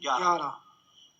11।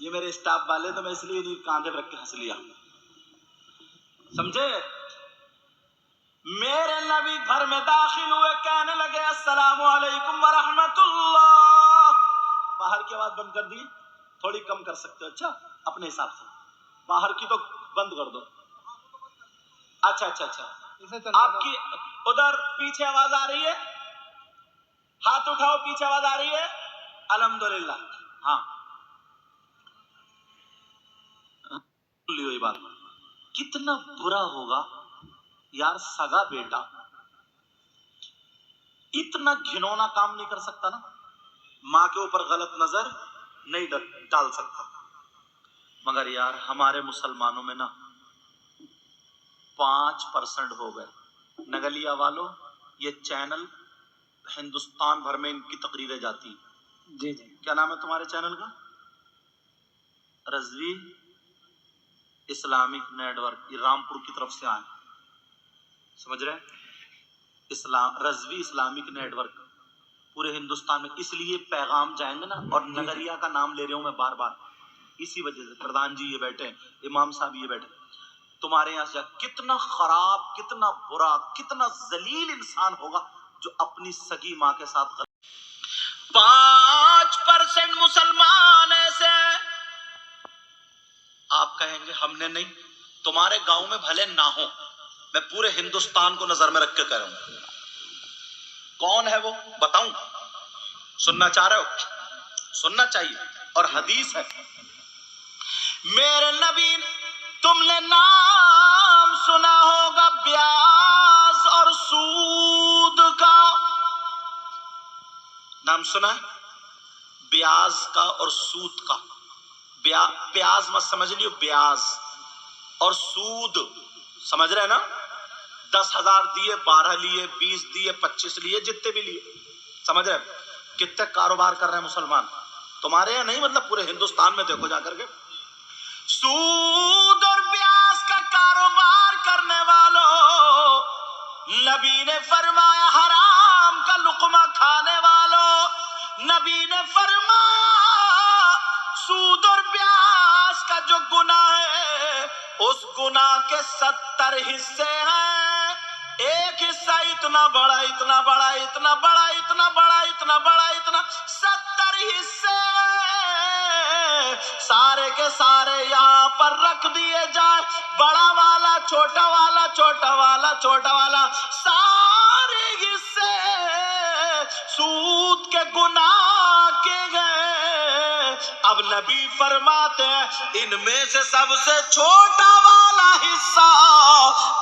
یہ میرے اسٹاف والے تو میں اس لیے نہیں کاندھے پر رکھ کے ہنس لیا، سمجھے؟ میرے نبی گھر میں داخل ہوئے، کہنے لگے السلام علیکم ورحمت اللہ۔ باہر کی آواز بند کر دی، تھوڑی کم کر سکتے ہو؟ اچھا اپنے حساب سے، باہر کی تو بند کر دو۔ اچھا اچھا اچھا، آپ کی ادھر پیچھے آواز آ رہی ہے؟ ہاتھ اٹھاؤ، پیچھے آواز آ رہی ہے؟ الحمدللہ۔ ہاں یہ بات کتنا برا ہوگا یار، سگا بیٹا اتنا گھنونا کام نہیں کر سکتا نا، ماں کے اوپر غلط نظر نہیں ڈال سکتا، مگر یار ہمارے مسلمانوں میں نا 5% ہو گئے۔ نگلیا والوں، یہ چینل ہندوستان بھر میں ان کی تقریریں جاتی ہیں۔ جی جی، کیا نام ہے تمہارے چینل کا؟ رضوی اسلامک نیٹ ورک، یہ رامپور کی طرف سے آئے، سمجھ رہے ہیں؟ رضوی اسلامک نیٹ ورک پورے ہندوستان میں، اس لیے پیغام جائیں گے نا، اور نگریا کا نام لے رہا ہوں میں بار بار اسی وجہ سے، پردھان جی یہ بیٹھے ہیں، امام صاحب یہ بیٹھے، تمہارے یہاں سے کتنا خراب، کتنا برا، کتنا ذلیل انسان ہوگا جو اپنی سگی ماں کے ساتھ 5% مسلمان ایسے، آپ کہیں گے ہم نے نہیں، تمہارے گاؤں میں بھلے نہ ہو، میں پورے ہندوستان کو نظر میں رکھ کے کہہ رہا ہوں۔ کون ہے وہ بتاؤں؟ سننا چاہ رہے ہو؟ سننا چاہیے، اور حدیث ہے میرے نبی، تم نے نام سنا ہوگا بیاز اور سود کا، نام سنا ہے بیاز کا اور سود کا؟ بیاز مت سمجھ لیو، بیاز اور سود سمجھ رہے نا؟ 10,000 دیے، 12 لیے، 20 دیے، 25 لیے، جتنے بھی لیے، سمجھ رہے؟ کتنے کاروبار کر رہے ہیں مسلمان تمہارے یہاں نہیں، مطلب پورے ہندوستان میں دیکھو جا کر کے، سود اور بیاز کا کاروبار کرنے والوں، نبی نے فرمایا حرام کا لقمہ کھانے والوں، نبی نے فرمایا سود اور بیاز کا جو گناہ ہے اس گناہ کے 70 حصے ہیں، ایک حصہ اتنا بڑا، اتنا بڑا، اتنا بڑا، اتنا بڑا، اتنا بڑا، اتنا 70 حصے سارے کے سارے یہاں پر رکھ دیے جائیں، بڑا والا، چھوٹا والا، چھوٹا والا، چھوٹا والا، سارے حصے سود کے گناہ کے گئے۔ اب نبی فرماتے ہیں ان میں سے سب سے چھوٹا والا حصہ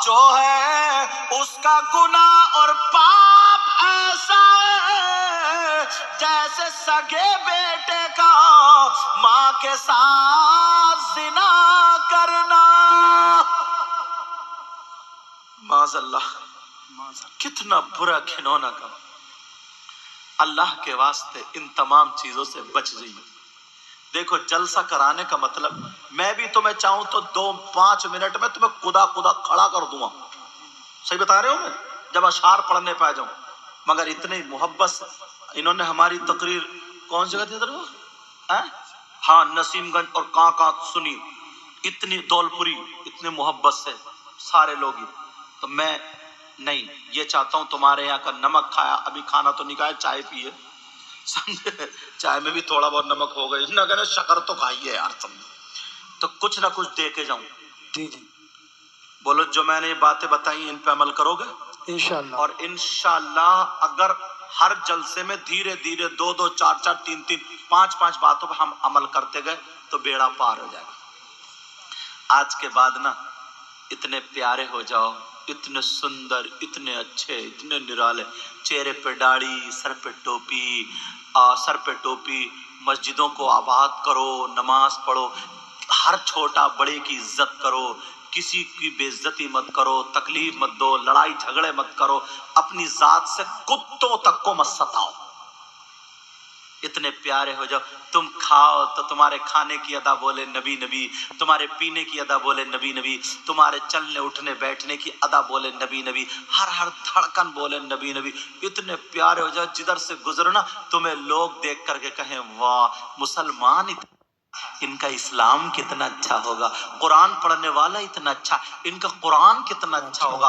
جو ہے اس کا گناہ اور پاپ ایسا ہے جیسے سگے بیٹے کا ماں کے ساتھ زنا کرنا۔ معاذ اللہ، کتنا برا گھنونا کام۔ اللہ کے واسطے ان تمام چیزوں سے بچ جائیے۔ دیکھو جلسہ کرانے کا مطلب، میں بھی تمہیں چاہوں تو 2-5 منٹ میں تمہیں خدا کھڑا کر دوں گا، صحیح بتا رہے ہوں میں، جب اشعار پڑھنے پہ جاؤں، مگر اتنی محبت سے انہوں نے ہماری تقریر کون سی جگہ تھی ادھر، ہاں نسیم گنج اور کہاں سنی، اتنی دولپوری، اتنی محبت سے سارے لوگ ہی، تو میں نہیں یہ چاہتا ہوں تمہارے یہاں کا نمک کھایا، ابھی کھانا تو نہیں کھایا، چائے پیے، سمجھے، چائے میں بھی تھوڑا بہت نمک ہو گئی، نہ کہنا شکر تو کھائیے یار، سمجھے تو کچھ نہ کچھ دے کے جاؤں۔ جی جی، بولو جو میں نے یہ باتیں بتائی ان پہ عمل کرو گے انشاءاللہ، اور انشاءاللہ اگر ہر جلسے میں دھیرے دھیرے 2-2، 4-4، 3-3، 5-5 باتوں پہ ہم عمل کرتے گئے تو بیڑا پار ہو جائے گا۔ آج کے بعد نا اتنے پیارے ہو جاؤ، اتنے سندر، اتنے اچھے، اتنے نرالے، چہرے پہ داڑھی، سر پہ ٹوپی، مسجدوں کو آباد کرو، نماز پڑھو، ہر چھوٹا بڑے کی عزت کرو، کسی کی بے عزتی مت کرو، تکلیف مت دو، لڑائی جھگڑے مت کرو، اپنی ذات سے کتوں تک کو مت ستاؤ، اتنے پیارے ہو جاؤ۔ تم کھاؤ تو تمہارے کھانے کی ادا بولے نبی نبی، تمہارے پینے کی ادا بولے نبی نبی، تمہارے چلنے اٹھنے بیٹھنے کی ادا بولے نبی نبی، ہر دھڑکن بولے نبی نبی، اتنے پیارے ہو جاؤ جدھر سے گزرنا تمہیں لوگ دیکھ کر کے کہیں واہ مسلمان ان کا اسلام کتنا اچھا ہوگا، قرآن پڑھنے والا اتنا اچھا، ان کا قرآن کتنا اچھا ہوگا۔